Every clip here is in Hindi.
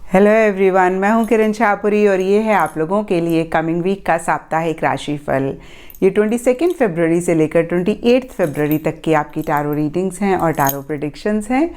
हेलो एवरीवन, मैं हूं किरण शाहपुरी और ये है आप लोगों के लिए कमिंग वीक का साप्ताहिक राशिफल। ये 22 फरवरी से लेकर 28 फरवरी तक की आपकी टारो रीडिंग्स हैं और टारो प्रेडिक्शंस हैं।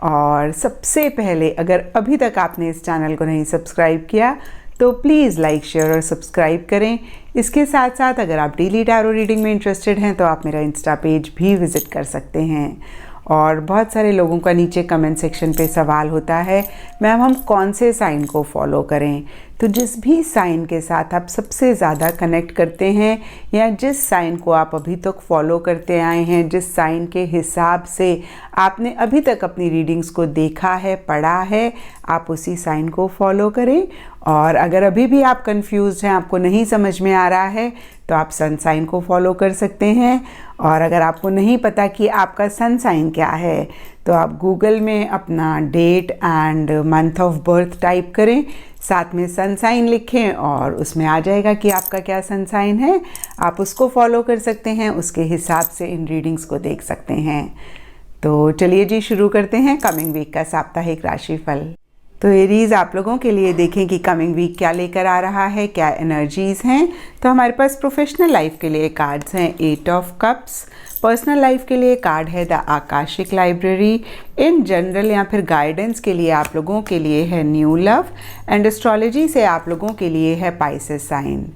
और सबसे पहले, अगर अभी तक आपने इस चैनल को नहीं सब्सक्राइब किया तो प्लीज़ लाइक, शेयर और सब्सक्राइब करें। इसके साथ साथ अगर आप डेली टारो रीडिंग में इंटरेस्टेड हैं तो आप मेरा इंस्टा पेज भी विज़िट कर सकते हैं। और बहुत सारे लोगों का नीचे कमेंट सेक्शन पे सवाल होता है, मैम हम कौन से साइन को फॉलो करें। तो जिस भी साइन के साथ आप सबसे ज़्यादा कनेक्ट करते हैं या जिस साइन को आप अभी तक फॉलो करते आए हैं, जिस साइन के हिसाब से आपने अभी तक अपनी रीडिंग्स को देखा है, पढ़ा है, आप उसी साइन को फॉलो करें। और अगर अभी भी आप कंफ्यूज हैं, आपको नहीं समझ में आ रहा है, तो आप सन साइन को फॉलो कर सकते हैं। और अगर आपको नहीं पता कि आपका सन साइन क्या है तो आप गूगल में अपना date and month of birth type करें, साथ में सन साइन लिखें और उसमें आ जाएगा कि आपका क्या सन साइन है। आप उसको फॉलो कर सकते हैं, उसके हिसाब से इन रीडिंग्स को देख सकते हैं। तो चलिए जी, शुरू करते हैं कमिंग वीक का साप्ताहिक राशिफल। तो एरीज, आप लोगों के लिए देखें कि कमिंग वीक क्या लेकर आ रहा है, क्या एनर्जीज़ हैं। तो हमारे पास प्रोफेशनल लाइफ के लिए कार्ड्स हैं 8 ऑफ कप्स, पर्सनल लाइफ के लिए कार्ड है the Akashic library, in general या फिर गाइडेंस के लिए आप लोगों के लिए है न्यू लव, एंड एस्ट्रोलॉजी से आप लोगों के लिए है पाइसेस साइन।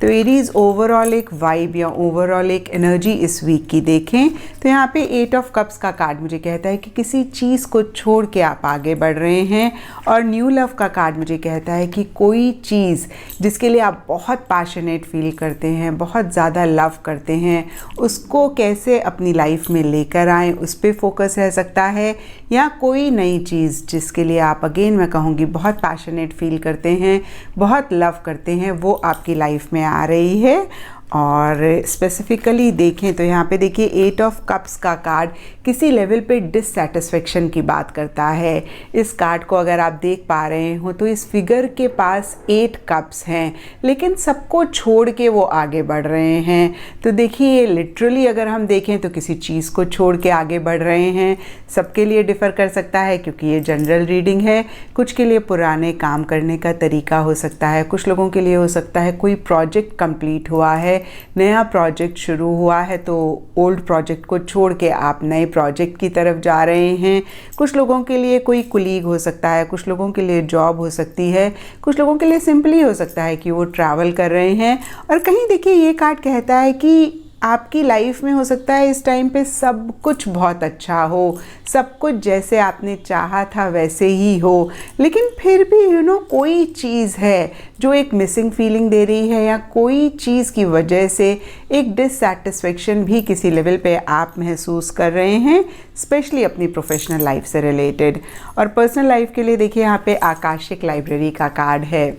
तो एरीज, ओवरऑल एक वाइब या ओवरऑल एक एनर्जी इस वीक की देखें तो यहाँ पे 8 ऑफ कप्स का कार्ड मुझे कहता है कि किसी चीज़ को छोड़ के आप आगे बढ़ रहे हैं। और न्यू लव का कार्ड मुझे कहता है कि कोई चीज़ जिसके लिए आप बहुत पैशनेट फील करते हैं, बहुत ज़्यादा लव करते हैं, उसको कैसे अपनी लाइफ में लेकर आएँ, उस पर फोकस रह सकता है। या कोई नई चीज़ जिसके लिए आप, अगेन मैं कहूँगी, बहुत पैशनेट फील करते हैं, बहुत लव करते हैं, वो आपकी लाइफ में आ रही है। और स्पेसिफिकली देखें तो यहाँ पे देखिए 8 ऑफ कप्स का कार्ड किसी लेवल पे डिससेटिस्फेक्शन की बात करता है। इस कार्ड को अगर आप देख पा रहे हो तो इस फिगर के पास 8 कप्स हैं, लेकिन सबको छोड़ के वो आगे बढ़ रहे हैं। तो देखिए, लिटरली अगर हम देखें तो किसी चीज़ को छोड़ के आगे बढ़ रहे हैं। सबके लिए डिफ़र कर सकता है क्योंकि ये जनरल रीडिंग है। कुछ के लिए पुराने काम करने का तरीका हो सकता है, कुछ लोगों के लिए हो सकता है कोई प्रोजेक्ट कंप्लीट हुआ है, नया प्रोजेक्ट शुरू हुआ है, तो ओल्ड प्रोजेक्ट को छोड़ के आप नए प्रोजेक्ट की तरफ जा रहे हैं। कुछ लोगों के लिए कोई कुलीग हो सकता है, कुछ लोगों के लिए जॉब हो सकती है, कुछ लोगों के लिए सिंपली हो सकता है कि वो ट्रैवल कर रहे हैं। और कहीं देखिए ये कार्ड कहता है कि आपकी लाइफ में हो सकता है इस टाइम पे सब कुछ बहुत अच्छा हो, सब कुछ जैसे आपने चाहा था वैसे ही हो, लेकिन फिर भी कोई चीज़ है जो एक मिसिंग फीलिंग दे रही है, या कोई चीज़ की वजह से एक डिससैटिस्फैक्शन भी किसी लेवल पे आप महसूस कर रहे हैं, स्पेशली अपनी प्रोफेशनल लाइफ से रिलेटेड। और पर्सनल लाइफ के लिए देखिए यहाँ पे आकाशिक लाइब्रेरी का कार्ड है।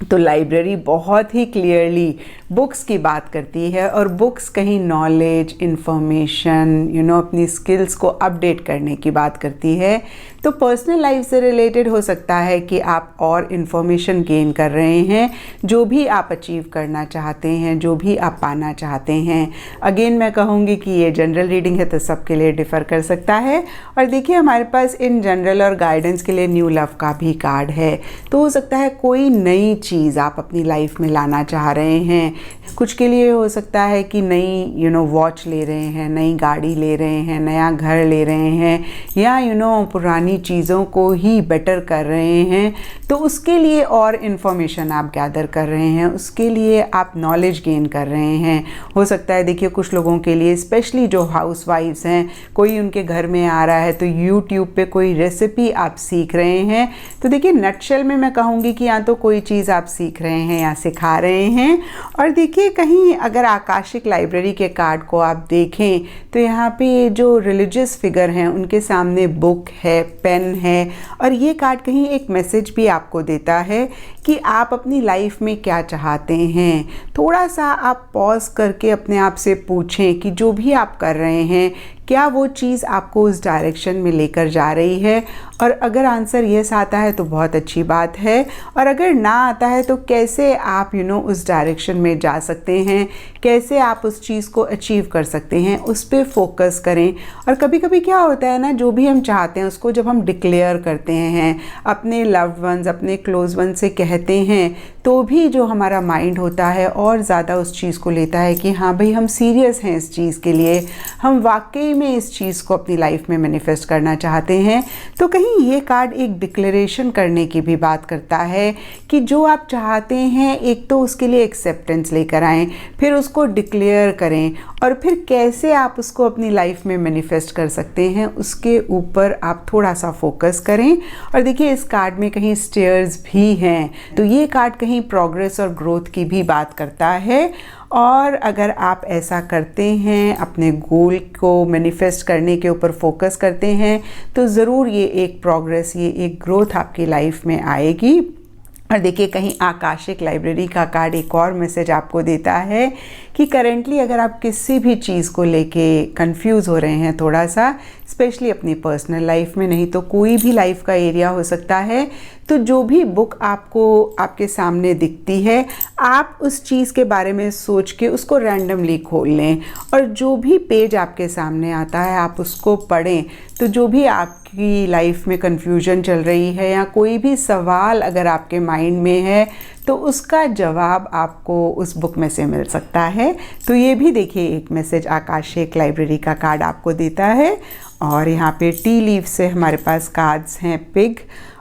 तो लाइब्रेरी बहुत ही क्लियरली बुक्स की बात करती है, और बुक्स कहीं नॉलेज, इन्फॉर्मेशन, अपनी स्किल्स को अपडेट करने की बात करती है। तो पर्सनल लाइफ से रिलेटेड हो सकता है कि आप और इन्फॉर्मेशन गेन कर रहे हैं, जो भी आप अचीव करना चाहते हैं, जो भी आप पाना चाहते हैं। अगेन मैं कहूँगी कि ये जनरल रीडिंग है तो सबके लिए डिफ़र कर सकता है। और देखिए हमारे पास इन जनरल और गाइडेंस के लिए न्यू लव का भी कार्ड है। तो हो सकता है कोई नई चीज़ आप अपनी लाइफ में लाना चाह रहे हैं। कुछ के लिए हो सकता है कि नई वॉच ले रहे हैं, नई गाड़ी ले रहे हैं, नया घर ले रहे हैं, या पुरानी चीज़ों को ही बेटर कर रहे हैं। तो उसके लिए और इन्फॉर्मेशन आप गैदर कर रहे हैं, उसके लिए आप नॉलेज गेन कर रहे हैं। हो सकता है देखिए कुछ लोगों के लिए, स्पेशली जो हाउसवाइफ्स हैं, कोई उनके घर में आ रहा है तो यूट्यूब पे कोई रेसिपी आप सीख रहे हैं। तो देखिए नटशेल में मैं कहूँगी कि या तो कोई चीज़ आप सीख रहे हैं या सिखा रहे हैं। और देखिए कहीं अगर आकाशिक लाइब्रेरी के कार्ड को आप देखें तो यहाँ पे जो रिलीजियस फिगर हैं उनके सामने बुक है, पेन है, और ये कार्ड कहीं एक मैसेज भी आपको देता है कि आप अपनी लाइफ में क्या चाहते हैं। थोड़ा सा आप पॉज करके अपने आप से पूछें कि जो भी आप कर रहे हैं, क्या वो चीज़ आपको उस डायरेक्शन में लेकर जा रही है, और अगर आंसर यस आता है तो बहुत अच्छी बात है, और अगर ना आता है तो कैसे आप उस डायरेक्शन में जा सकते हैं, कैसे आप उस चीज़ को अचीव कर सकते हैं, उस पर फोकस करें। और कभी कभी क्या होता है ना, जो भी हम चाहते हैं उसको जब हम डिक्लेयर करते हैं, अपने लव्ड वंस, अपने क्लोज वन से कहते हैं, तो भी जो हमारा माइंड होता है और ज़्यादा उस चीज़ को लेता है कि हाँ भाई हम सीरियस हैं इस चीज़ के लिए, हम वाकई में इस चीज़ को अपनी लाइफ में मैनिफेस्ट करना चाहते हैं। तो कहीं ये कार्ड एक डिक्लेरेशन करने की भी बात करता है कि जो आप चाहते हैं एक तो उसके लिए एक्सेप्टेंस लेकर आएँ, फिर उसको डिक्लेयर करें, और फिर कैसे आप उसको अपनी लाइफ में मैनिफेस्ट कर सकते हैं उसके ऊपर आप थोड़ा सा फोकस करें। और देखिए इस कार्ड में कहीं स्टेयर्स भी हैं, तो ये कार्ड कहीं प्रोग्रेस और ग्रोथ की भी बात करता है। और अगर आप ऐसा करते हैं, अपने गोल को मैनिफेस्ट करने के ऊपर फोकस करते हैं, तो ज़रूर ये एक प्रोग्रेस, ये एक ग्रोथ आपकी लाइफ में आएगी। और देखिए कहीं आकाशिक लाइब्रेरी का कार्ड एक और मैसेज आपको देता है कि करेंटली अगर आप किसी भी चीज़ को लेके कंफ्यूज हो रहे हैं थोड़ा सा, स्पेशली अपनी पर्सनल लाइफ में, नहीं तो कोई भी लाइफ का एरिया हो सकता है, तो जो भी बुक आपको आपके सामने दिखती है, आप उस चीज़ के बारे में सोच के उसको रैंडमली खोल लें, और जो भी पेज आपके सामने आता है आप उसको पढ़ें। तो जो भी आपकी लाइफ में कन्फ्यूजन चल रही है या कोई भी सवाल अगर आपके माइंड में है, तो उसका जवाब आपको उस बुक में से मिल सकता है। तो ये भी देखिए एक मैसेज आकाशिक लाइब्रेरी का कार्ड आपको देता है। और यहाँ पे टी लीफ से हमारे पास कार्ड्स हैं पिग,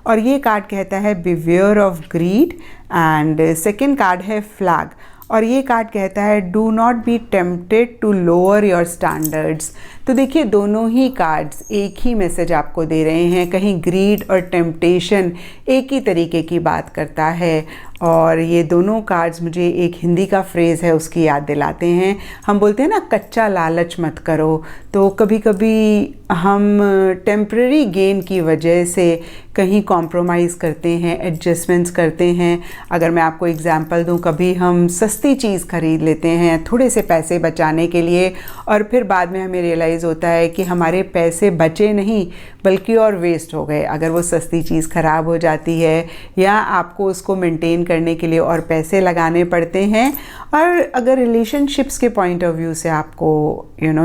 और ये कार्ड कहता है beware of greed, and second card है फ्लैग, और ये कार्ड कहता है do not be tempted to lower your standards. तो देखिए दोनों ही कार्ड्स एक ही मैसेज आपको दे रहे हैं, कहीं ग्रीड और टेम्पटेशन एक ही तरीके की बात करता है। और ये दोनों कार्ड्स मुझे एक हिंदी का फ्रेज़ है उसकी याद दिलाते हैं। हम बोलते हैं ना कच्चा लालच मत करो, तो कभी कभी हम टेम्पररी गेन की वजह से कहीं कॉम्प्रोमाइज़ करते हैं, एडजस्टमेंट्स करते हैं। अगर मैं आपको एग्जांपल दूं, कभी हम सस्ती चीज़ खरीद लेते हैं थोड़े से पैसे बचाने के लिए, और फिर बाद में हमें रियलाइज़ होता है कि हमारे पैसे बचे नहीं बल्कि और वेस्ट हो गए। अगर वो सस्ती चीज़ ख़राब हो जाती है या आपको उसको मेंटेन करने के लिए और पैसे लगाने पड़ते हैं। और अगर रिलेशनशिप्स के पॉइंट ऑफ व्यू से आपको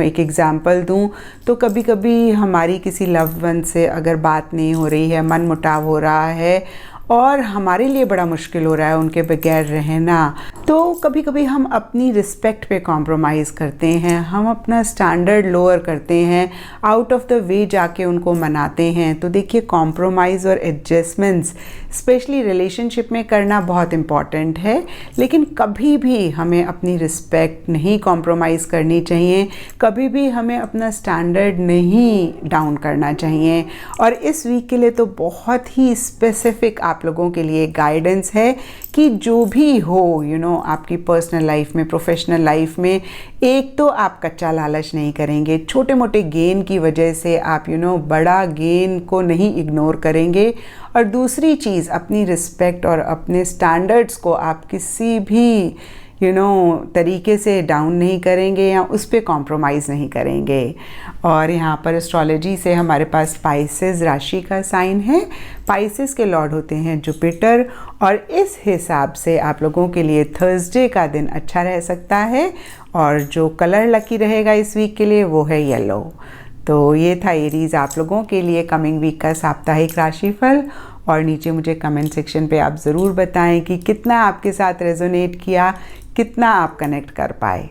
एक एग्जांपल दूं, तो कभी कभी हमारी किसी लव्ड वन से अगर बात नहीं हो रही है, मन मुटाव हो रहा है और हमारे लिए बड़ा मुश्किल हो रहा है उनके बगैर रहना, तो कभी कभी हम अपनी रिस्पेक्ट पे कॉम्प्रोमाइज़ करते हैं, हम अपना स्टैंडर्ड लोअर करते हैं, आउट ऑफ द वे जाके उनको मनाते हैं। तो देखिए कॉम्प्रोमाइज़ और एडजस्टमेंट्स स्पेशली रिलेशनशिप में करना बहुत इम्पॉर्टेंट है, लेकिन कभी भी हमें अपनी रिस्पेक्ट नहीं कॉम्प्रोमाइज़ करनी चाहिए, कभी भी हमें अपना स्टैंडर्ड नहीं डाउन करना चाहिए। और इस वीक के लिए तो बहुत ही स्पेसिफिक आप लोगों के लिए गाइडेंस है कि जो भी हो आपकी पर्सनल लाइफ में, प्रोफेशनल लाइफ में, एक तो आप कच्चा लालच नहीं करेंगे, छोटे मोटे गेन की वजह से आप बड़ा गेन को नहीं इग्नोर करेंगे, और दूसरी चीज़ अपनी रिस्पेक्ट और अपने स्टैंडर्ड्स को आप किसी भी तरीके से डाउन नहीं करेंगे या उस पर कॉम्प्रोमाइज़ नहीं करेंगे। और यहाँ पर एस्ट्रोलॉजी से हमारे पास स्पाइसेस राशि का साइन है, स्पाइसेस के लॉर्ड होते हैं जुपिटर, और इस हिसाब से आप लोगों के लिए थर्सडे का दिन अच्छा रह सकता है। और जो कलर लकी रहेगा इस वीक के लिए वो है येलो। तो ये था एरीज आप लोगों के लिए कमिंग वीक का साप्ताहिक राशिफल। और नीचे मुझे कमेंट सेक्शन पे आप ज़रूर बताएं कि कितना आपके साथ रेजोनेट किया, कितना आप कनेक्ट कर पाए।